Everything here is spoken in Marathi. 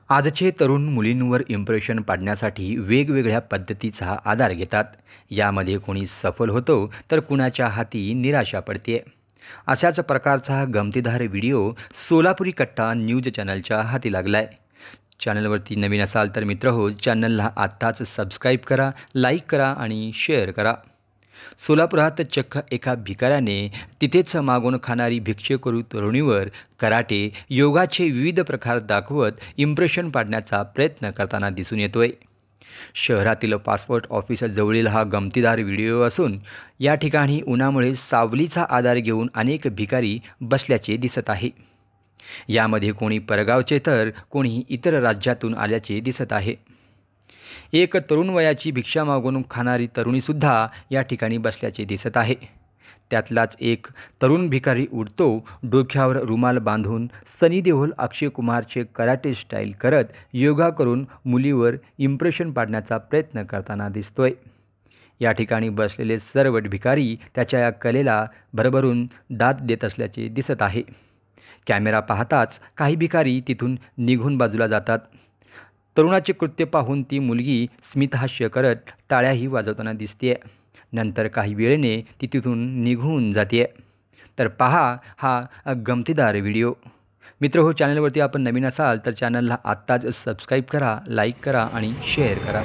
आजचे तरुण मुलींवर इम्प्रेशन पाडण्यासाठी वेगवेगळ्या पद्धतीचा आधार घेतात. यामध्ये कोणी सफल होतो तर कुणाच्या हाती निराशा पडते. अशाच प्रकारचा हा गमतीदार व्हिडिओ सोलापुरी कट्टा न्यूज चॅनलच्या हाती लागलाय. चॅनलवरती नवीन असाल तर मित्रहो, चॅनलला आत्ताच सबस्क्राईब करा, लाईक करा आणि शेअर करा. सोलापुरात चक्क एका भिकाऱ्याने तिथेच मागून खाणारी भिक्षेकरू तरुणीवर कराटे, योगाचे विविध प्रकार दाखवत इम्प्रेशन पाडण्याचा प्रयत्न करताना दिसून येतोय. शहरातील पासपोर्ट ऑफिस जवळील हा गमतीदार व्हिडिओ असून या ठिकाणी उन्हामुळे सावलीचा आधार घेऊन अनेक भिकारी बसल्याचे दिसत आहे. यामध्ये कोणी परगावचे तर कोणी इतर राज्यातून आल्याचे दिसत आहे. एक तरुण वयाची भिक्षा मागून खाणारी तरुणीसुद्धा या ठिकाणी बसल्याचे दिसत आहे. त्यातलाच एक तरुण भिकारी उठतो, डोक्यावर रुमाल बांधून सनी देओल, अक्षय कुमारचे कराटे स्टाईल करत योगा करून मुलीवर इम्प्रेशन पाडण्याचा प्रयत्न करताना दिसतोय. या ठिकाणी बसलेले सर्व भिकारी त्याच्या या कलेला भरभरून दाद देत असल्याचे दिसत आहे. कॅमेरा पाहताच काही भिकारी तिथून निघून बाजूला जातात. तरुणाचे कृत्य पाहून ती मुलगी स्मितहास्य करत टाळ्याही वाजवताना दिसतेय. नंतर काही वेळेने ती तिथून निघून जाते. तर पहा हा गमतीदार व्हिडिओ. मित्रहो, चॅनलवरती आपण नवीन असाल तर चॅनलला आत्ताच सबस्क्राईब करा, लाईक करा आणि शेअर करा.